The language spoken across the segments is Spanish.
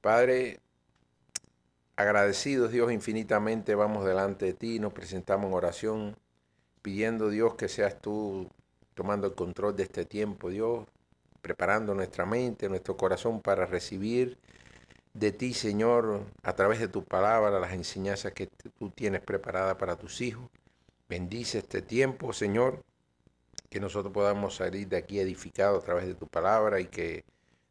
Padre, agradecidos Dios infinitamente, vamos delante de ti, nos presentamos en oración, pidiendo Dios que seas tú tomando el control de este tiempo, Dios, preparando nuestra mente, nuestro corazón para recibir de ti, Señor, a través de tu palabra, las enseñanzas que tú tienes preparadas para tus hijos. Bendice este tiempo, Señor, que nosotros podamos salir de aquí edificados a través de tu palabra y que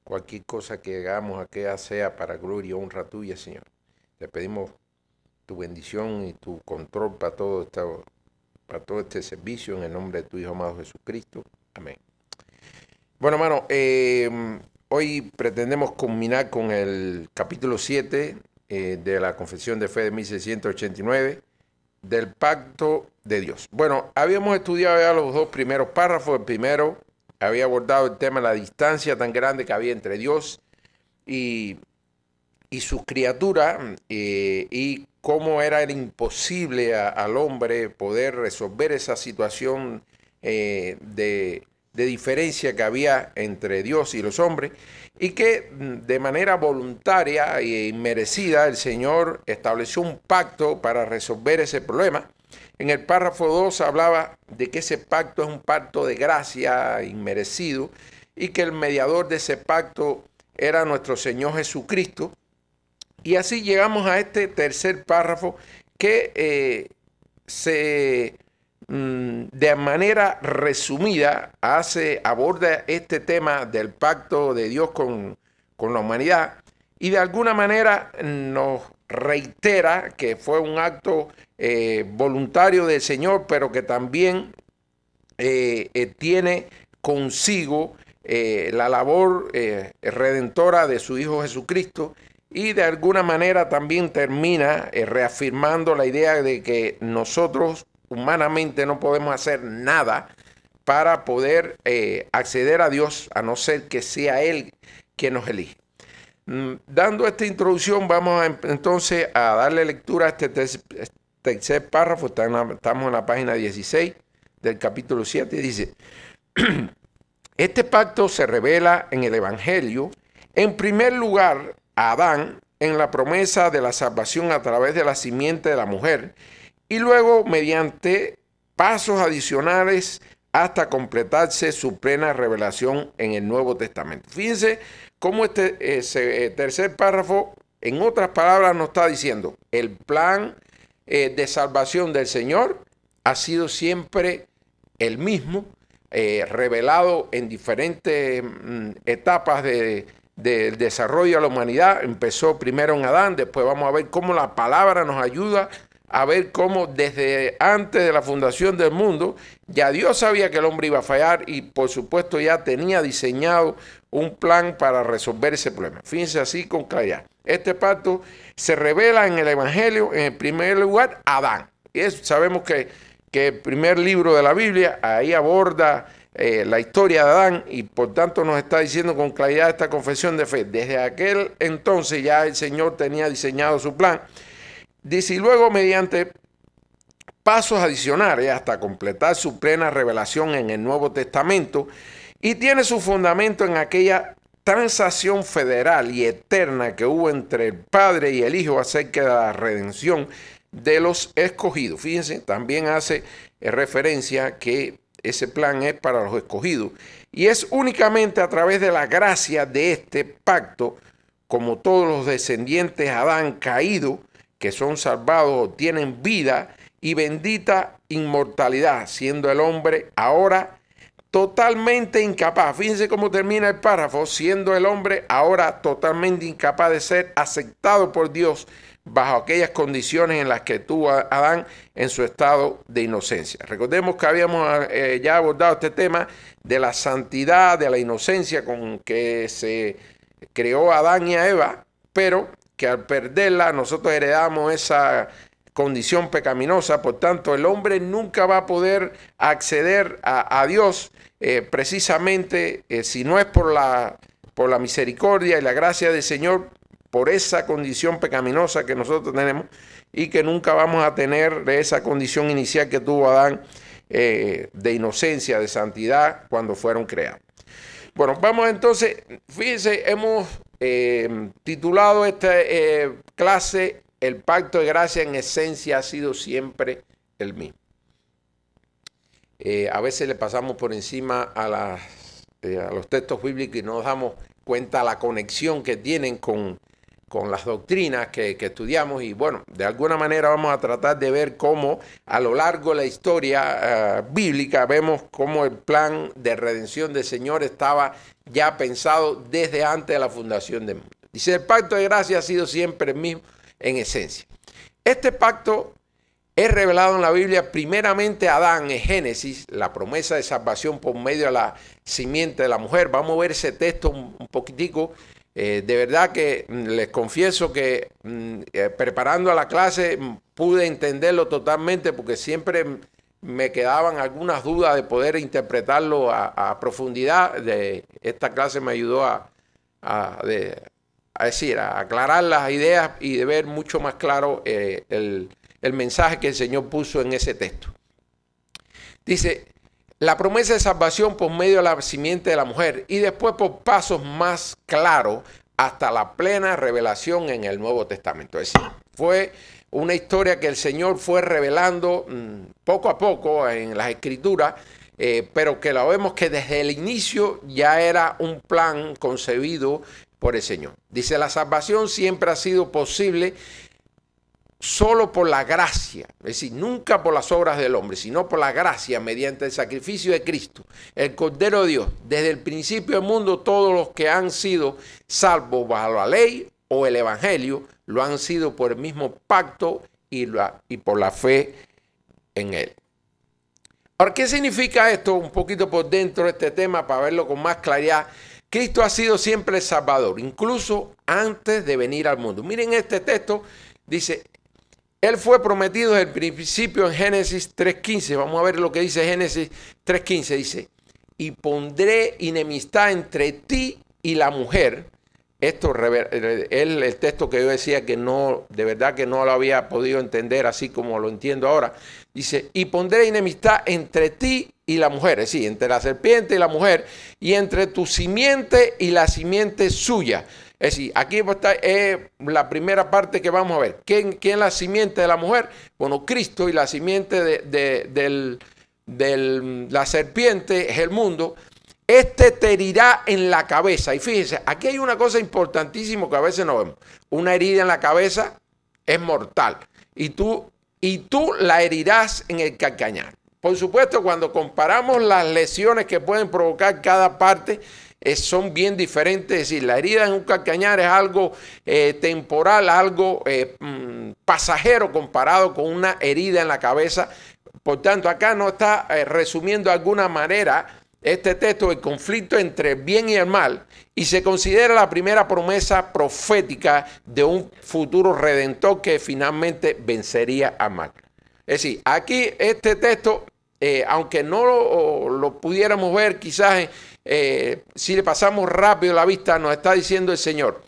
cualquier cosa que hagamos aquí sea para gloria y honra tuya, Señor. Te pedimos tu bendición y tu control para todo este servicio en el nombre de tu Hijo amado Jesucristo. Amén. Bueno, hermano, hoy pretendemos culminar con el capítulo 7 de la Confesión de Fe de 1689 del Pacto de Dios. Bueno, habíamos estudiado ya los dos primeros párrafos. El primero había abordado el tema de la distancia tan grande que había entre Dios y sus criaturas y cómo era imposible al hombre poder resolver esa situación de diferencia que había entre Dios y los hombres, y que de manera voluntaria e inmerecida el Señor estableció un pacto para resolver ese problema. En el párrafo 2 hablaba de que ese pacto es un pacto de gracia inmerecido y que el mediador de ese pacto era nuestro Señor Jesucristo. Y así llegamos a este tercer párrafo que de manera resumida aborda este tema del pacto de Dios con la humanidad y de alguna manera nos reitera que fue un acto voluntario del Señor, pero que también tiene consigo la labor redentora de su Hijo Jesucristo, y de alguna manera también termina reafirmando la idea de que nosotros humanamente no podemos hacer nada para poder acceder a Dios, a no ser que sea Él quien nos elige. Dando esta introducción, vamos entonces a darle lectura a este tercer párrafo. Estamos en la página 16 del capítulo 7 y dice: este pacto se revela en el Evangelio, en primer lugar, a Adán en la promesa de la salvación a través de la simiente de la mujer, y luego mediante pasos adicionales hasta completarse su plena revelación en el Nuevo Testamento. Fíjense cómo ese tercer párrafo, en otras palabras, nos está diciendo: el plan de salvación del Señor ha sido siempre el mismo, revelado en diferentes etapas del desarrollo de la humanidad. Empezó primero en Adán, después vamos a ver cómo la palabra nos ayuda a ver cómo desde antes de la fundación del mundo ya Dios sabía que el hombre iba a fallar y por supuesto ya tenía diseñado un plan para resolver ese problema. Fíjense así con claridad. Este pacto se revela en el Evangelio, en el primer lugar, Adán. Y sabemos que el primer libro de la Biblia ahí aborda la historia de Adán, y por tanto nos está diciendo con claridad esta confesión de fe. Desde aquel entonces ya el Señor tenía diseñado su plan. Dice: y luego mediante pasos adicionales hasta completar su plena revelación en el Nuevo Testamento, y tiene su fundamento en aquella transacción federal y eterna que hubo entre el Padre y el Hijo acerca de la redención de los escogidos. Fíjense, también hace referencia que ese plan es para los escogidos, y es únicamente a través de la gracia de este pacto como todos los descendientes de Adán caído, que son salvados, tienen vida y bendita inmortalidad, siendo el hombre ahora totalmente incapaz. Fíjense cómo termina el párrafo: siendo el hombre ahora totalmente incapaz de ser aceptado por Dios bajo aquellas condiciones en las que tuvo Adán en su estado de inocencia. Recordemos que habíamos ya abordado este tema de la santidad, de la inocencia con que se creó a Adán y a Eva, pero que al perderla nosotros heredamos esa condición pecaminosa. Por tanto, el hombre nunca va a poder acceder a Dios precisamente si no es por la misericordia y la gracia del Señor, por esa condición pecaminosa que nosotros tenemos y que nunca vamos a tener de esa condición inicial que tuvo Adán de inocencia, de santidad cuando fueron creados. Bueno, vamos entonces, fíjense, hemos titulado esta clase, el pacto de gracia en esencia ha sido siempre el mismo. A veces le pasamos por encima a los textos bíblicos y no nos damos cuenta la conexión que tienen con las doctrinas que estudiamos, y bueno, de alguna manera vamos a tratar de ver cómo a lo largo de la historia bíblica vemos cómo el plan de redención del Señor estaba ya pensado desde antes de la fundación del mundo. Dice, el pacto de gracia ha sido siempre el mismo en esencia. Este pacto es revelado en la Biblia primeramente a Adán en Génesis, la promesa de salvación por medio de la simiente de la mujer. Vamos a ver ese texto un poquitico. De verdad que les confieso que preparando a la clase pude entenderlo totalmente, porque siempre me quedaban algunas dudas de poder interpretarlo a profundidad. Esta clase me ayudó a aclarar las ideas y de ver mucho más claro el mensaje que el Señor puso en ese texto. Dice, la promesa de salvación por medio de la simiente de la mujer, y después por pasos más claros hasta la plena revelación en el Nuevo Testamento. Es decir, fue una historia que el Señor fue revelando poco a poco en las Escrituras, pero que la vemos que desde el inicio ya era un plan concebido por el Señor. Dice, la salvación siempre ha sido posible solo por la gracia, es decir, nunca por las obras del hombre, sino por la gracia mediante el sacrificio de Cristo, el Cordero de Dios. Desde el principio del mundo, todos los que han sido salvos bajo la ley o el Evangelio lo han sido por el mismo pacto y por la fe en él. Ahora, ¿qué significa esto? Un poquito por dentro de este tema para verlo con más claridad. Cristo ha sido siempre el Salvador, incluso antes de venir al mundo. Miren este texto, dice, Él fue prometido desde el principio en Génesis 3.15. Vamos a ver lo que dice Génesis 3.15. Dice, y pondré enemistad entre ti y la mujer. Esto el texto que yo decía que no, de verdad que no lo había podido entender así como lo entiendo ahora. Dice, y pondré enemistad entre ti y la mujer, es decir, entre la serpiente y la mujer, y entre tu simiente y la simiente suya. Es decir, aquí está la primera parte que vamos a ver. ¿Quién es la simiente de la mujer? Bueno, Cristo, y la simiente de la serpiente es el mundo. Este te herirá en la cabeza. Y fíjense, aquí hay una cosa importantísima que a veces no vemos. Una herida en la cabeza es mortal. Y tú la herirás en el calcañar. Por supuesto, cuando comparamos las lesiones que pueden provocar cada parte, son bien diferentes. Es decir, la herida en un calcañar es algo temporal, algo pasajero comparado con una herida en la cabeza. Por tanto, acá no está resumiendo de alguna manera este texto, el conflicto entre el bien y el mal, y se considera la primera promesa profética de un futuro redentor que finalmente vencería al mal. Es decir, aquí este texto, aunque no lo pudiéramos ver quizás si le pasamos rápido la vista, nos está diciendo el Señor,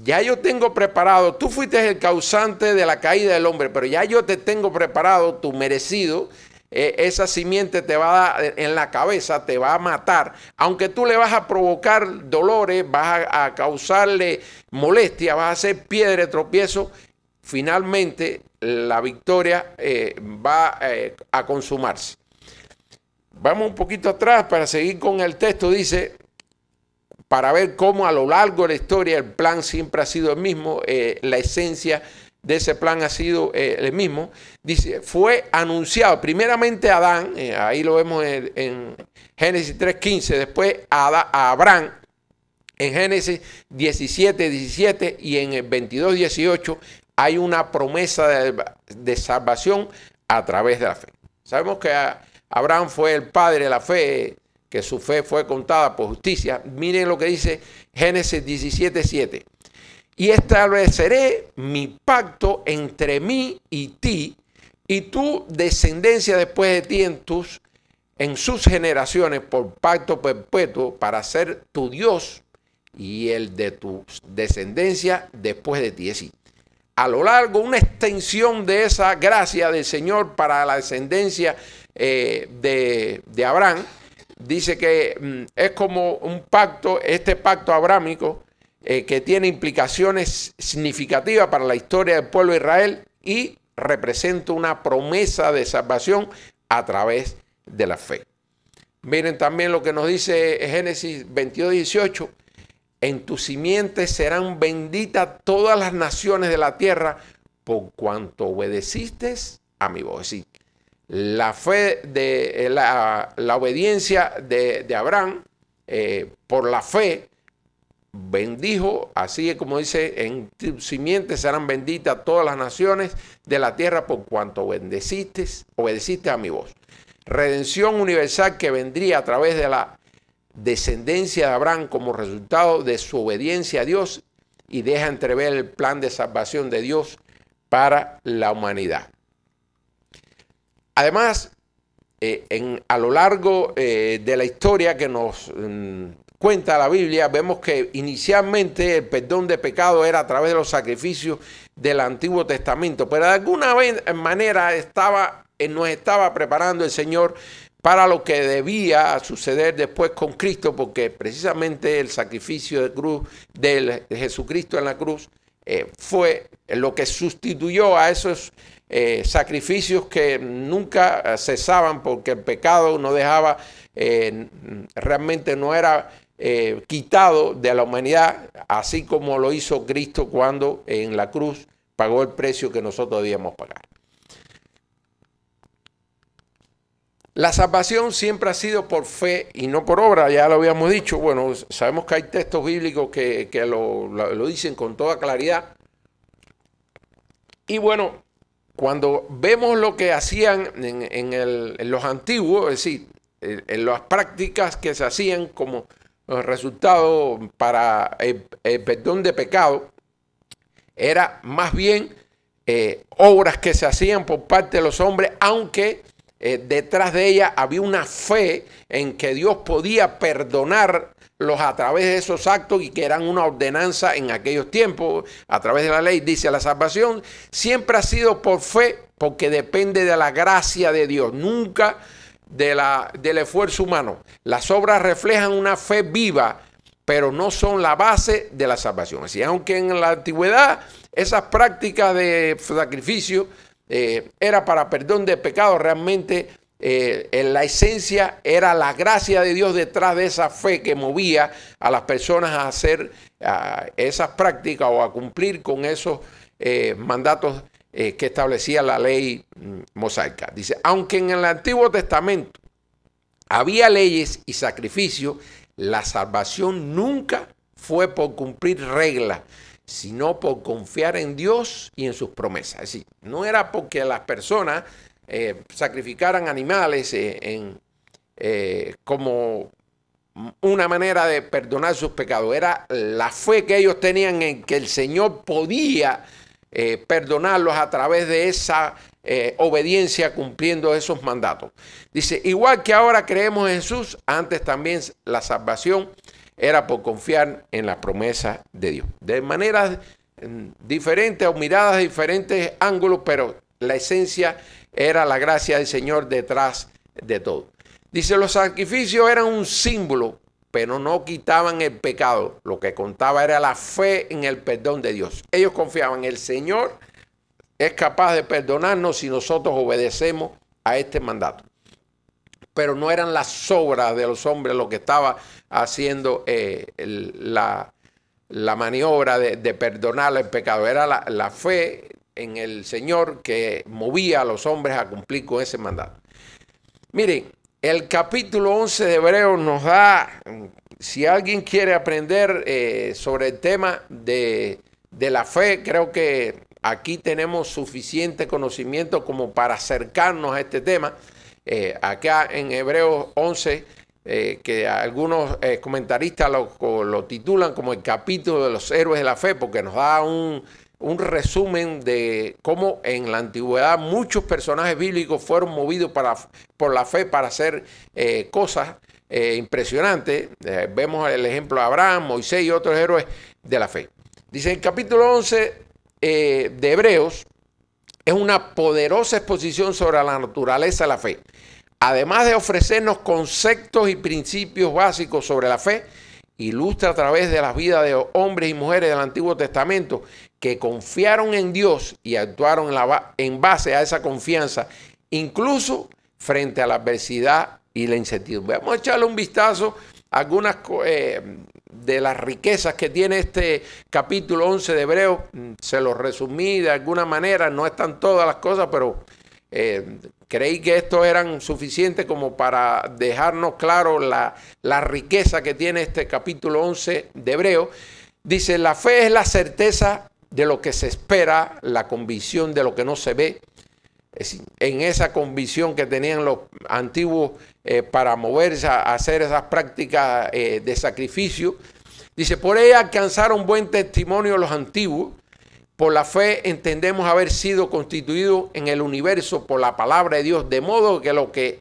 ya yo tengo preparado, tú fuiste el causante de la caída del hombre, pero ya yo te tengo preparado tu merecido. Esa simiente te va a dar en la cabeza, te va a matar, aunque tú le vas a provocar dolores, vas a causarle molestia, vas a hacer piedra de tropiezo, finalmente la victoria va a consumarse. Vamos un poquito atrás para seguir con el texto. Dice, para ver cómo a lo largo de la historia el plan siempre ha sido el mismo, la esencia de ese plan ha sido el mismo. Dice, fue anunciado primeramente a Adán, ahí lo vemos en Génesis 3.15, después a Abraham en Génesis 17.17 y en el 22.18 hay una promesa de salvación a través de la fe. Sabemos que Abraham fue el padre de la fe, que su fe fue contada por justicia. Miren lo que dice Génesis 17.7. Y estableceré mi pacto entre mí y ti, y tu descendencia después de ti en sus generaciones por pacto perpetuo, para ser tu Dios y el de tu descendencia después de ti. Es decir, a lo largo, una extensión de esa gracia del Señor para la descendencia de Abraham, dice que es como un pacto, este pacto abrámico, que tiene implicaciones significativas para la historia del pueblo de Israel y representa una promesa de salvación a través de la fe. Miren también lo que nos dice Génesis 22:18. En tu simiente serán benditas todas las naciones de la tierra por cuanto obedeciste a mi voz. Es decir, la fe de la obediencia de Abraham, por la fe, bendijo, así es como dice, en tu simiente serán benditas todas las naciones de la tierra por cuanto obedeciste a mi voz. Redención universal que vendría a través de la descendencia de Abraham como resultado de su obediencia a Dios y deja entrever el plan de salvación de Dios para la humanidad. Además, a lo largo de la historia que nos cuenta la Biblia, vemos que inicialmente el perdón de pecado era a través de los sacrificios del Antiguo Testamento, pero de alguna manera nos estaba preparando el Señor para lo que debía suceder después con Cristo, porque precisamente el sacrificio de cruz de Jesucristo en la cruz fue lo que sustituyó a esos sacrificios que nunca cesaban, porque el pecado no dejaba, realmente no era quitado de la humanidad, así como lo hizo Cristo cuando en la cruz pagó el precio que nosotros debíamos pagar. La salvación siempre ha sido por fe y no por obra, ya lo habíamos dicho. Bueno, sabemos que hay textos bíblicos que lo dicen con toda claridad. Y bueno, cuando vemos lo que hacían en los antiguos, es decir, en las prácticas que se hacían como resultado para el perdón de pecado, era más bien obras que se hacían por parte de los hombres, aunque detrás de ella había una fe en que Dios podía perdonarlos a través de esos actos y que eran una ordenanza en aquellos tiempos a través de la ley. Dice, la salvación siempre ha sido por fe porque depende de la gracia de Dios, nunca del esfuerzo humano. Las obras reflejan una fe viva, pero no son la base de la salvación. Así, aunque en la antigüedad esas prácticas de sacrificio era para perdón de pecado, realmente en la esencia era la gracia de Dios detrás de esa fe que movía a las personas a hacer esas prácticas o a cumplir con esos mandatos que establecía la ley mosaica. Dice, aunque en el Antiguo Testamento había leyes y sacrificios, la salvación nunca fue por cumplir reglas, sino por confiar en Dios y en sus promesas. Es decir, no era porque las personas sacrificaran animales como una manera de perdonar sus pecados. Era la fe que ellos tenían en que el Señor podía perdonarlos a través de esa obediencia cumpliendo esos mandatos. Dice, igual que ahora creemos en Jesús, antes también la salvación era por confiar en las promesas de Dios. De maneras diferentes o miradas de diferentes ángulos, pero la esencia era la gracia del Señor detrás de todo. Dice, los sacrificios eran un símbolo, pero no quitaban el pecado. Lo que contaba era la fe en el perdón de Dios. Ellos confiaban, el Señor es capaz de perdonarnos si nosotros obedecemos a este mandato. Pero no eran las obras de los hombres lo que estaba haciendo la maniobra de perdonar el pecado. Era la fe en el Señor que movía a los hombres a cumplir con ese mandato. Miren, el capítulo 11 de Hebreos nos da, si alguien quiere aprender sobre el tema de la fe, creo que aquí tenemos suficiente conocimiento como para acercarnos a este tema. Acá en Hebreos 11, que algunos comentaristas lo titulan como el capítulo de los héroes de la fe, porque nos da un resumen de cómo en la antigüedad muchos personajes bíblicos fueron movidos por la fe para hacer cosas impresionantes. Vemos el ejemplo de Abraham, Moisés y otros héroes de la fe. Dice el capítulo 11 de Hebreos, es una poderosa exposición sobre la naturaleza de la fe. además de ofrecernos conceptos y principios básicos sobre la fe, ilustra a través de las vidas de hombres y mujeres del Antiguo Testamento que confiaron en Dios y actuaron en base a esa confianza, incluso frente a la adversidad y la incertidumbre. Vamos a echarle un vistazo a algunas de las riquezas que tiene este capítulo 11 de Hebreos. Se los resumí de alguna manera, no están todas las cosas, pero creí que estos eran suficientes como para dejarnos claro la riqueza que tiene este capítulo 11 de Hebreos. Dice, la fe es la certeza de lo que se espera, la convicción de lo que no se ve. Es decir, en esa convicción que tenían los antiguos para moverse a hacer esas prácticas de sacrificio. Dice, por ella alcanzaron buen testimonio los antiguos. Por la fe entendemos haber sido constituidos en el universo por la palabra de Dios, de modo que lo que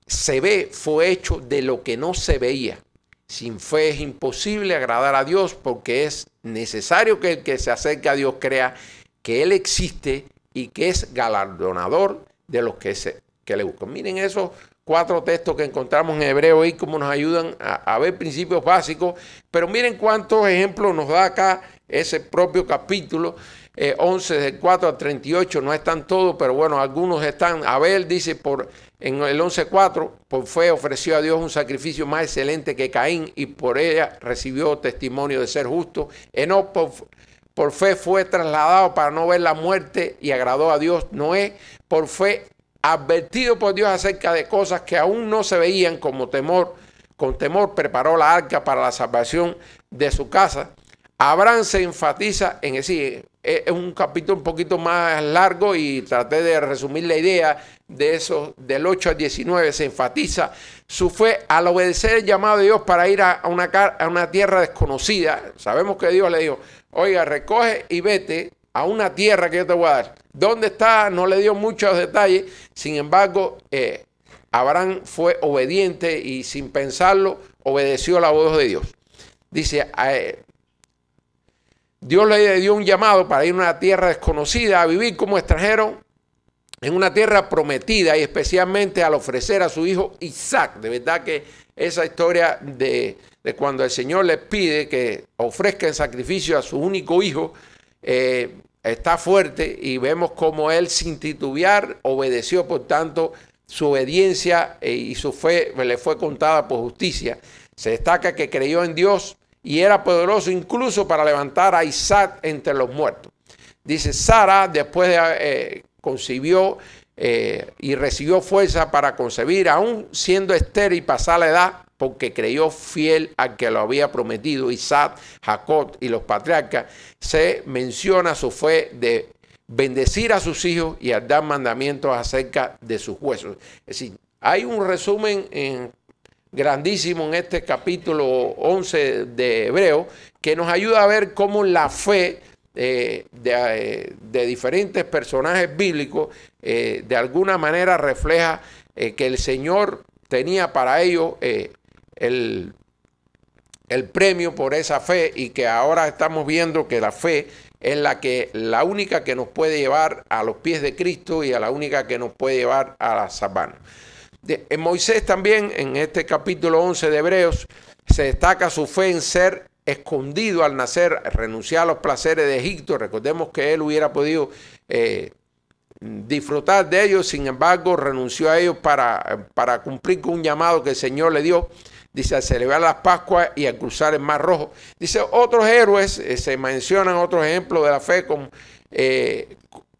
se ve fue hecho de lo que no se veía. Sin fe es imposible agradar a Dios, porque es necesario que el que se acerque a Dios crea que Él existe y que es galardonador de los que le buscan. Miren esos 4 textos que encontramos en Hebreo y cómo nos ayudan a ver principios básicos, pero miren cuántos ejemplos nos da acá ese propio capítulo 11 del 4 al 38. No están todos, pero bueno, algunos están. Abel dice en el 11:4, por fe ofreció a Dios un sacrificio más excelente que Caín y por ella recibió testimonio de ser justo. Enoc por fe fue trasladado para no ver la muerte y agradó a Dios. Noé por fe, advertido por Dios acerca de cosas que aún no se veían, con temor preparó la arca para la salvación de su casa. Abraham se enfatiza en decir, es un capítulo un poquito más largo y traté de resumir la idea de eso, del 8 al 19, se enfatiza su fe al obedecer el llamado de Dios para ir a una tierra desconocida. Sabemos que Dios le dijo, oiga, recoge y vete a una tierra que yo te voy a dar. ¿Dónde está? No le dio muchos detalles. Sin embargo, Abraham fue obediente y sin pensarlo obedeció la voz de Dios. Dice, Dios le dio un llamado para ir a una tierra desconocida, a vivir como extranjero en una tierra prometida, y especialmente al ofrecer a su hijo Isaac. De verdad que esa historia de cuando el Señor les pide que ofrezca en sacrificio a su único hijo, está fuerte, y vemos cómo él sin titubear obedeció. Por tanto, su obediencia y su fe le fue contada por justicia. Se destaca que creyó en Dios y era poderoso incluso para levantar a Isaac entre los muertos. Dice, Sara después concibió y recibió fuerza para concebir, aún siendo estéril y pasada la edad, porque creyó fiel al que lo había prometido. Isaac, Jacob y los patriarcas, se menciona su fe de bendecir a sus hijos y al dar mandamientos acerca de sus huesos. Es decir, hay un resumen grandísimo en este capítulo 11 de Hebreo que nos ayuda a ver cómo la fe de diferentes personajes bíblicos de alguna manera refleja que el Señor tenía para ellos el premio por esa fe, y que ahora estamos viendo que la fe es la única que nos puede llevar a los pies de Cristo y a la única que nos puede llevar a la salvación. En Moisés también, en este capítulo 11 de Hebreos, se destaca su fe en ser escondido al nacer, renunciar a los placeres de Egipto. Recordemos que él hubiera podido disfrutar de ellos, sin embargo renunció a ellos para cumplir con un llamado que el Señor le dio. Dice, al celebrar las Pascuas y al cruzar el Mar Rojo. Dice, otros héroes, se mencionan otros ejemplos de la fe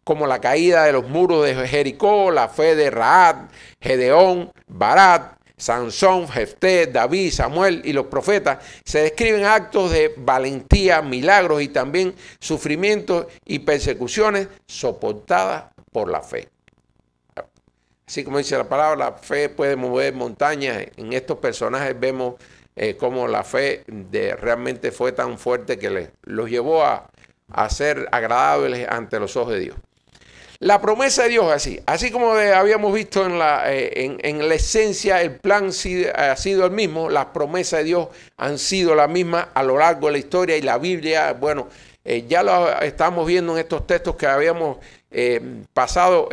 como la caída de los muros de Jericó, la fe de Rahab, Gedeón, Barak, Sansón, Jefté, David, Samuel y los profetas. Se describen actos de valentía, milagros y también sufrimientos y persecuciones soportadas por la fe. Así como dice la palabra, la fe puede mover montañas. En estos personajes vemos cómo la fe realmente fue tan fuerte que los llevó a ser agradables ante los ojos de Dios. La promesa de Dios así como habíamos visto en la esencia, el plan ha sido el mismo. Las promesas de Dios han sido las mismas a lo largo de la historia, y la Biblia, bueno, Ya lo estamos viendo en estos textos que habíamos pasado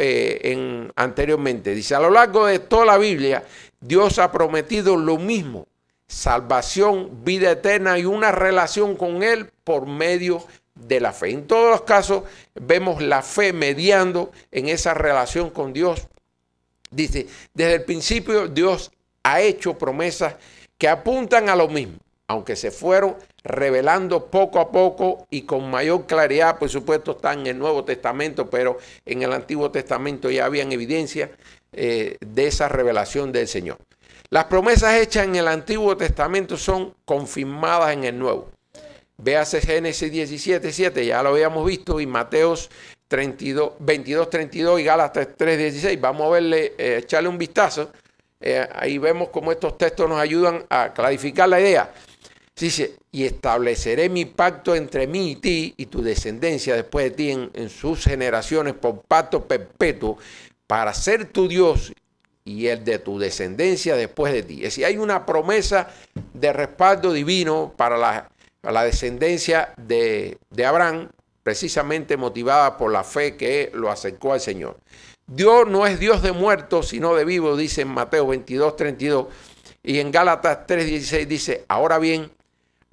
anteriormente. Dice, a lo largo de toda la Biblia, Dios ha prometido lo mismo: salvación, vida eterna y una relación con Él por medio de la fe. En todos los casos vemos la fe mediando en esa relación con Dios. Dice, desde el principio Dios ha hecho promesas que apuntan a lo mismo, aunque se fueron revelando poco a poco y con mayor claridad. Por supuesto están en el Nuevo Testamento, pero en el Antiguo Testamento ya habían evidencia de esa revelación del Señor. Las promesas hechas en el Antiguo Testamento son confirmadas en el Nuevo. Véase Génesis 17:7, ya lo habíamos visto, y Mateos 22:32 y Gálatas 3:16. Vamos a verle, echarle un vistazo. Ahí vemos cómo estos textos nos ayudan a clarificar la idea. Dice, y estableceré mi pacto entre mí y ti y tu descendencia después de ti en sus generaciones por pacto perpetuo para ser tu Dios y el de tu descendencia después de ti. Es decir, hay una promesa de respaldo divino para la descendencia de Abraham, precisamente motivada por la fe que lo acercó al Señor. Dios no es Dios de muertos, sino de vivos, dice en Mateo 22:32, y en Gálatas 3:16 dice, ahora bien,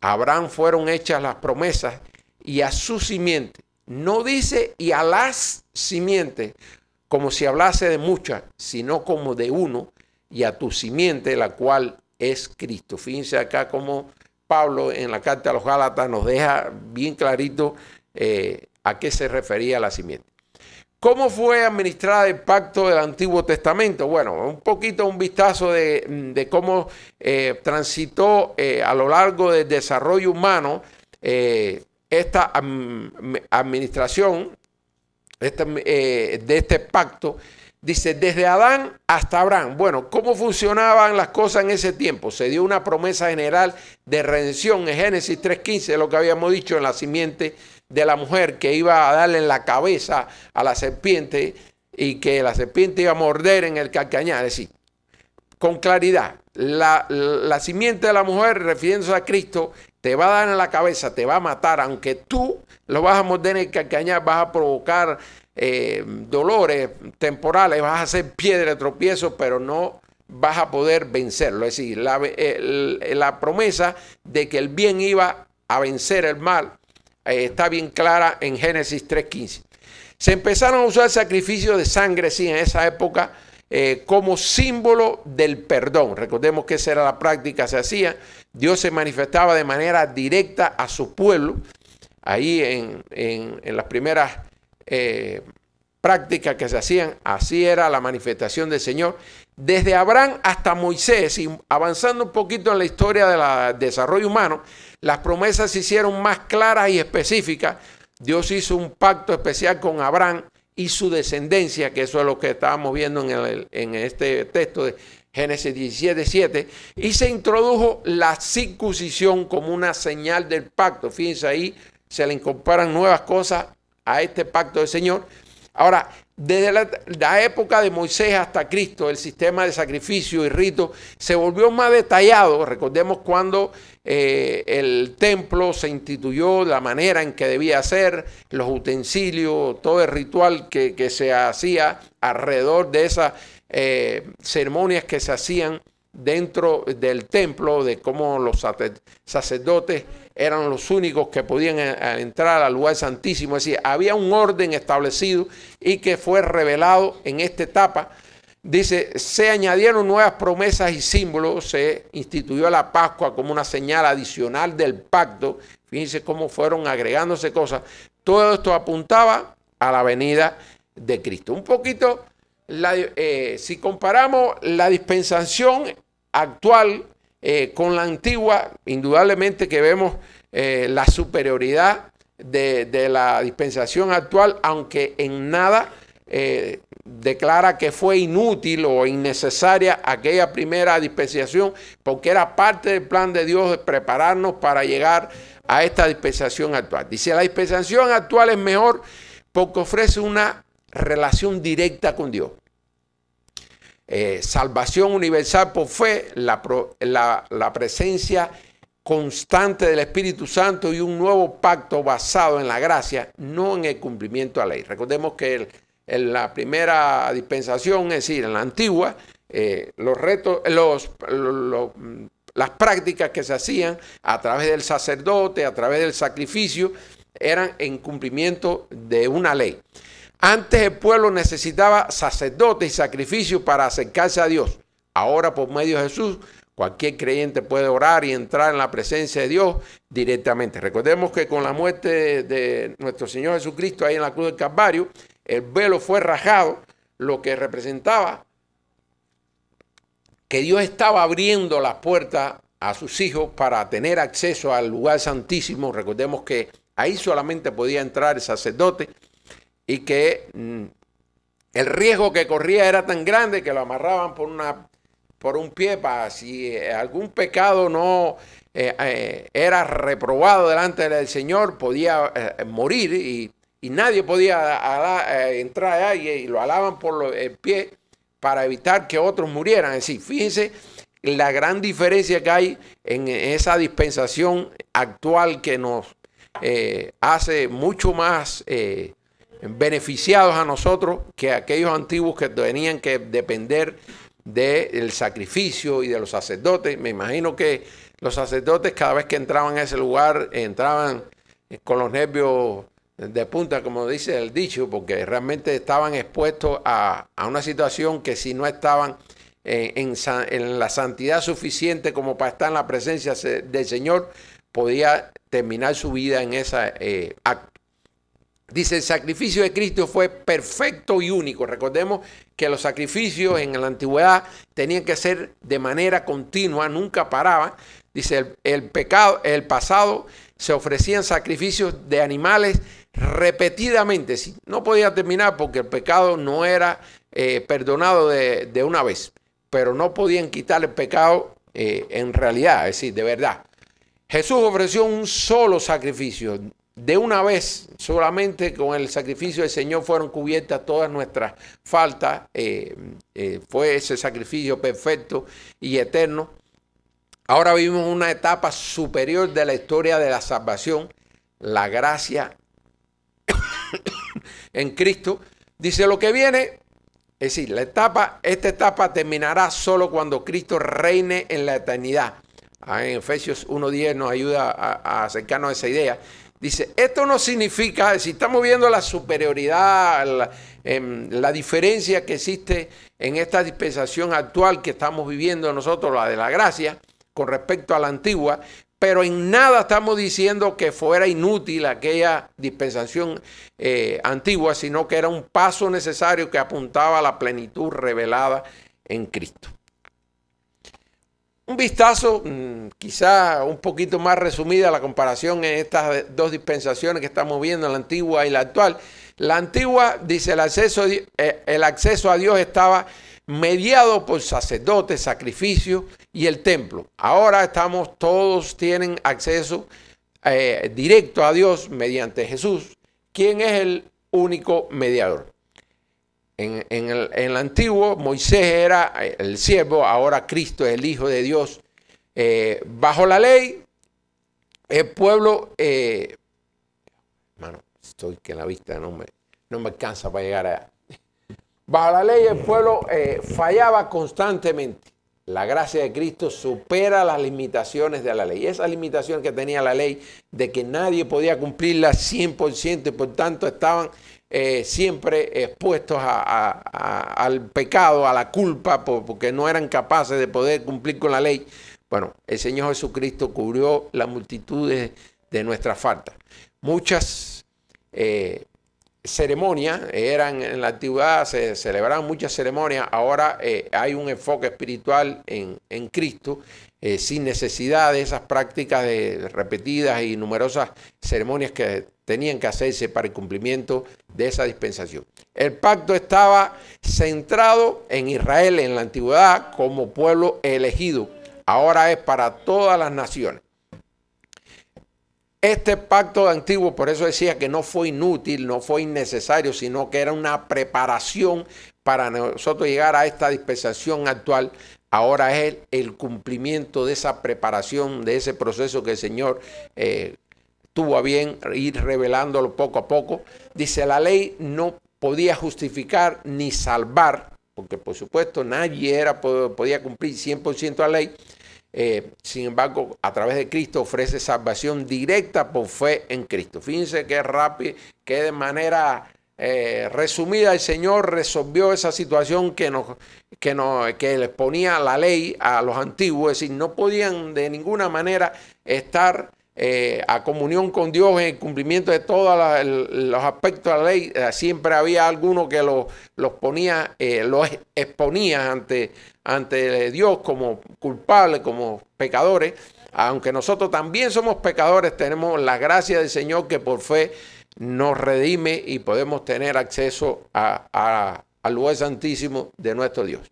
a Abraham fueron hechas las promesas y a su simiente. No dice y a las simientes, como si hablase de muchas, sino como de uno, y a tu simiente, la cual es Cristo. Fíjense acá como Pablo en la carta a los Gálatas nos deja bien clarito a qué se refería la simiente. ¿Cómo fue administrada el pacto del Antiguo Testamento? Bueno, un vistazo de cómo transitó a lo largo del desarrollo humano esta administración de este pacto. Dice, desde Adán hasta Abraham. Bueno, ¿cómo funcionaban las cosas en ese tiempo? Se dio una promesa general de redención en Génesis 3:15, lo que habíamos dicho, en la simiente de la mujer, que iba a darle en la cabeza a la serpiente y que la serpiente iba a morder en el calcañar. Es decir, con claridad, la simiente de la mujer, refiriéndose a Cristo, te va a dar en la cabeza, te va a matar, aunque tú lo vas a morder en el calcañar, vas a provocar dolores temporales, vas a hacer piedra de tropiezo, pero no vas a poder vencerlo. Es decir, la promesa de que el bien iba a vencer el mal está bien clara en Génesis 3:15. Se empezaron a usar sacrificios de sangre, sí, en esa época, como símbolo del perdón. Recordemos que esa era la práctica que se hacía. Dios se manifestaba de manera directa a su pueblo. Ahí en las primeras prácticas que se hacían, así era la manifestación del Señor. Desde Abraham hasta Moisés, y avanzando un poquito en la historia del desarrollo humano, las promesas se hicieron más claras y específicas. Dios hizo un pacto especial con Abraham y su descendencia, que eso es lo que estábamos viendo en este texto de Génesis 17:7, y se introdujo la circuncisión como una señal del pacto. Fíjense, ahí se le incorporan nuevas cosas a este pacto del Señor. Ahora, desde la época de Moisés hasta Cristo, el sistema de sacrificio y rito se volvió más detallado. Recordemos cuando el templo se instituyó, la manera en que debía ser, los utensilios, todo el ritual que se hacía alrededor de esas ceremonias que se hacían dentro del templo, de cómo los sacerdotes eran los únicos que podían entrar al lugar santísimo. Es decir, había un orden establecido y que fue revelado en esta etapa. Dice, se añadieron nuevas promesas y símbolos, se instituyó la Pascua como una señal adicional del pacto. Fíjense cómo fueron agregándose cosas. Todo esto apuntaba a la venida de Cristo. Un poquito, si comparamos la dispensación actual con la antigua, indudablemente que vemos la superioridad de la dispensación actual, aunque en nada declara que fue inútil o innecesaria aquella primera dispensación, porque era parte del plan de Dios de prepararnos para llegar a esta dispensación actual. Dice, la dispensación actual es mejor porque ofrece una relación directa con Dios. Salvación universal por fe, la presencia constante del Espíritu Santo y un nuevo pacto basado en la gracia, no en el cumplimiento de la ley. Recordemos que en la primera dispensación, es decir, en la antigua, las prácticas que se hacían a través del sacerdote, a través del sacrificio, eran en cumplimiento de una ley. Antes el pueblo necesitaba sacerdotes y sacrificios para acercarse a Dios. Ahora, por medio de Jesús, cualquier creyente puede orar y entrar en la presencia de Dios directamente. Recordemos que con la muerte de nuestro Señor Jesucristo ahí en la cruz del Calvario, el velo fue rajado, lo que representaba que Dios estaba abriendo las puertas a sus hijos para tener acceso al lugar santísimo. Recordemos que ahí solamente podía entrar el sacerdote y que el riesgo que corría era tan grande que lo amarraban por un pie para si algún pecado no era reprobado delante del Señor, podía morir y nadie podía entrar ahí y lo alaban por el pie para evitar que otros murieran. Es decir, fíjense la gran diferencia que hay en esa dispensación actual que nos hace mucho más beneficiados a nosotros que aquellos antiguos que tenían que depender del sacrificio y de los sacerdotes. Me imagino que los sacerdotes cada vez que entraban a ese lugar entraban con los nervios de punta, como dice el dicho, porque realmente estaban expuestos a una situación que si no estaban en la santidad suficiente como para estar en la presencia del Señor, podía terminar su vida en ese acto. Dice, el sacrificio de Cristo fue perfecto y único. Recordemos que los sacrificios en la antigüedad tenían que ser de manera continua, nunca paraban. Dice, el pasado se ofrecían sacrificios de animales repetidamente. No podía terminar porque el pecado no era perdonado de una vez, pero no podían quitar el pecado en realidad, es decir, de verdad. Jesús ofreció un solo sacrificio. De una vez, solamente con el sacrificio del Señor fueron cubiertas todas nuestras faltas. Fue ese sacrificio perfecto y eterno. Ahora vivimos una etapa superior de la historia de la salvación, la gracia en Cristo. Dice lo que viene, es decir, esta etapa terminará solo cuando Cristo reine en la eternidad. En Efesios 1:10 nos ayuda a acercarnos a esa idea. Dice, esto no significa, si estamos viendo la superioridad, la diferencia que existe en esta dispensación actual que estamos viviendo nosotros, la de la gracia, con respecto a la antigua, pero en nada estamos diciendo que fuera inútil aquella dispensación antigua, sino que era un paso necesario que apuntaba a la plenitud revelada en Cristo. Un vistazo, quizá un poquito más resumida la comparación en estas dos dispensaciones que estamos viendo, la antigua y la actual. La antigua, dice, el acceso a Dios estaba mediado por sacerdotes, sacrificios y el templo. Ahora todos tienen acceso directo a Dios mediante Jesús, quien es el único mediador. En el antiguo, Moisés era el siervo, ahora Cristo es el Hijo de Dios. Bajo la ley, el pueblo, estoy que en la vista no me alcanza para llegar allá. Bajo la ley, el pueblo fallaba constantemente. La gracia de Cristo supera las limitaciones de la ley. Esa limitación que tenía la ley de que nadie podía cumplirla 100% y por tanto estaban siempre expuestos al pecado, a la culpa, porque no eran capaces de poder cumplir con la ley. Bueno, el Señor Jesucristo cubrió la multitud de nuestras faltas. Muchas ceremonias eran en la antigüedad, se celebraban muchas ceremonias. Ahora hay un enfoque espiritual en Cristo, sin necesidad de esas prácticas de repetidas y numerosas ceremonias que tenían que hacerse para el cumplimiento de esa dispensación. El pacto estaba centrado en Israel en la antigüedad como pueblo elegido. Ahora es para todas las naciones. Este pacto antiguo, por eso decía que no fue inútil, no fue innecesario, sino que era una preparación para nosotros llegar a esta dispensación actual, ahora es el cumplimiento de esa preparación, de ese proceso que el Señor tuvo a bien ir revelándolo poco a poco. Dice, la ley no podía justificar ni salvar, porque por supuesto nadie podía cumplir 100% la ley. Sin embargo, a través de Cristo ofrece salvación directa por fe en Cristo. Fíjense qué rápido, que de manera resumida el Señor resolvió esa situación que les ponía la ley a los antiguos. Es decir, no podían de ninguna manera estar a comunión con Dios en el cumplimiento de todos los aspectos de la ley. Siempre había alguno que los ponía, los exponía ante Dios como culpables, como pecadores. Aunque nosotros también somos pecadores, tenemos la gracia del Señor que por fe nos redime y podemos tener acceso al lugar santísimo de nuestro Dios.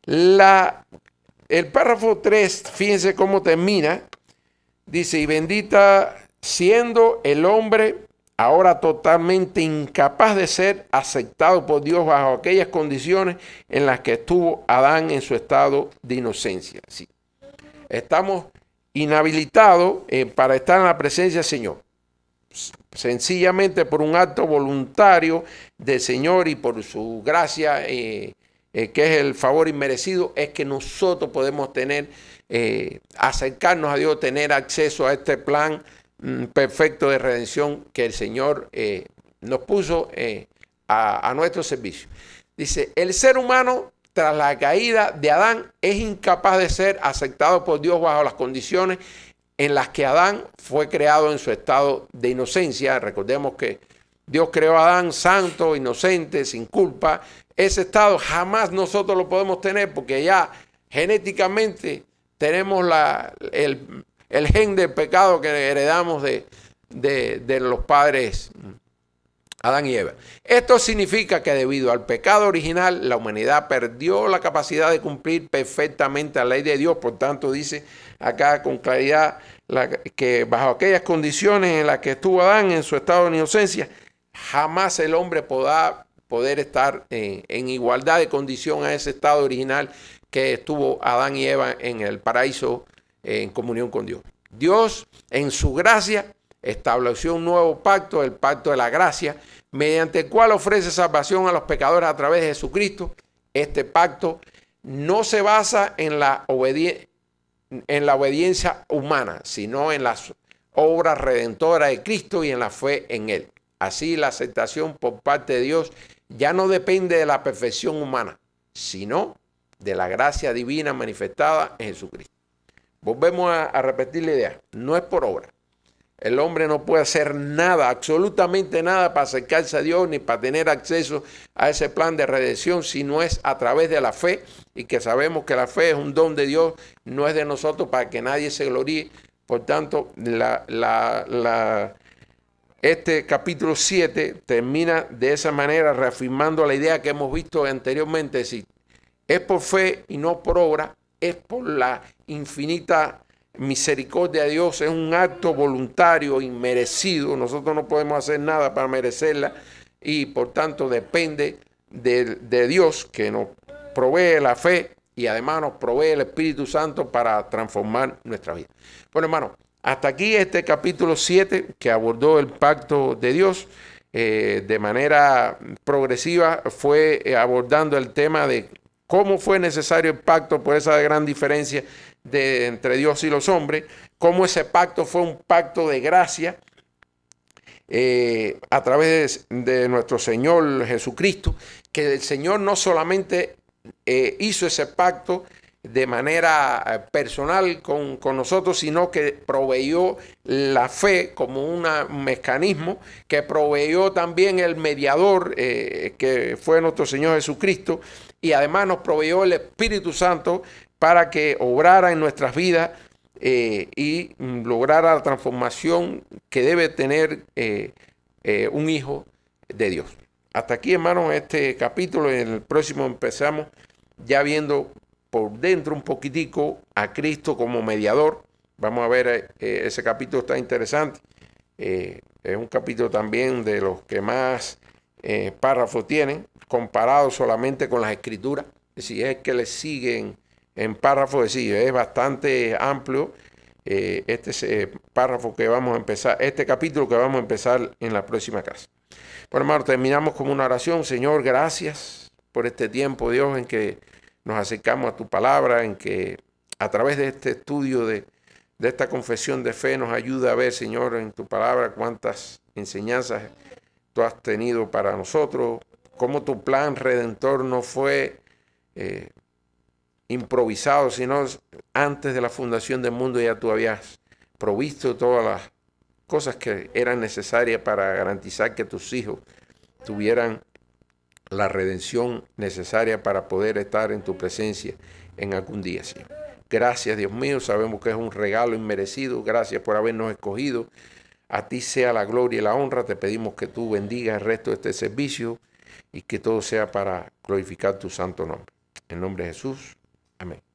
El párrafo 3, fíjense cómo termina. Dice, y bendita siendo el hombre ahora totalmente incapaz de ser aceptado por Dios bajo aquellas condiciones en las que estuvo Adán en su estado de inocencia. Sí. Estamos inhabilitados para estar en la presencia del Señor. Sencillamente por un acto voluntario del Señor y por su gracia, que es el favor inmerecido, es que nosotros podemos tener, acercarnos a Dios, tener acceso a este plan perfecto de redención que el Señor nos puso a nuestro servicio. Dice, el ser humano tras la caída de Adán es incapaz de ser aceptado por Dios bajo las condiciones en las que Adán fue creado en su estado de inocencia. Recordemos que Dios creó a Adán santo, inocente, sin culpa. Ese estado jamás nosotros lo podemos tener porque ya genéticamente tenemos el gen del pecado que heredamos de los padres Adán y Eva. Esto significa que debido al pecado original, la humanidad perdió la capacidad de cumplir perfectamente la ley de Dios. Por tanto, dice acá con claridad que bajo aquellas condiciones en las que estuvo Adán en su estado de inocencia, jamás el hombre podrá poder estar en igualdad de condición a ese estado original que estuvo Adán y Eva en el paraíso en comunión con Dios. Dios, en su gracia, estableció un nuevo pacto, el pacto de la gracia, mediante el cual ofrece salvación a los pecadores a través de Jesucristo. Este pacto no se basa en la obediencia humana, sino en las obras redentoras de Cristo y en la fe en Él. Así, la aceptación por parte de Dios ya no depende de la perfección humana, sino de la gracia divina manifestada en Jesucristo. Volvemos a repetir la idea, no es por obra. El hombre no puede hacer nada, absolutamente nada para acercarse a Dios ni para tener acceso a ese plan de redención si no es a través de la fe, y que sabemos que la fe es un don de Dios, no es de nosotros para que nadie se gloríe. Por tanto, este capítulo 7 termina de esa manera reafirmando la idea que hemos visto anteriormente. Si es por fe y no por obra, es por la infinita misericordia de Dios, es un acto voluntario, inmerecido. Nosotros no podemos hacer nada para merecerla y por tanto depende de Dios, que nos provee la fe y además nos provee el Espíritu Santo para transformar nuestra vida. Bueno, hermano, hasta aquí este capítulo 7 que abordó el pacto de Dios. De manera progresiva fue abordando el tema de cómo fue necesario el pacto por esa gran diferencia entre Dios y los hombres, cómo ese pacto fue un pacto de gracia a través de nuestro Señor Jesucristo, que el Señor no solamente hizo ese pacto de manera personal con nosotros, sino que proveyó la fe como un mecanismo, que proveyó también el mediador que fue nuestro Señor Jesucristo, y además nos proveyó el Espíritu Santo para que obrara en nuestras vidas y lograra la transformación que debe tener un hijo de Dios. Hasta aquí, hermanos, este capítulo. En el próximo empezamos ya viendo por dentro un poquitico a Cristo como mediador. Vamos a ver, ese capítulo está interesante. Es un capítulo también de los que más párrafos tienen, comparado solamente con las Escrituras. Es decir, es que le siguen en párrafos, sí, es bastante amplio. Párrafo que vamos a empezar, este capítulo que vamos a empezar en la próxima clase. Bueno, hermano, terminamos con una oración. Señor, gracias por este tiempo, Dios, en que nos acercamos a tu palabra, en que a través de este estudio de esta confesión de fe nos ayuda a ver, Señor, en tu palabra cuántas enseñanzas tú has tenido para nosotros, cómo tu plan redentor no fue improvisado, sino antes de la fundación del mundo ya tú habías provisto todas las cosas que eran necesarias para garantizar que tus hijos tuvieran la redención necesaria para poder estar en tu presencia en algún día, Señor. Gracias, Dios mío, sabemos que es un regalo inmerecido. Gracias por habernos escogido. A ti sea la gloria y la honra. Te pedimos que tú bendigas el resto de este servicio y que todo sea para glorificar tu santo nombre. En nombre de Jesús. Amén.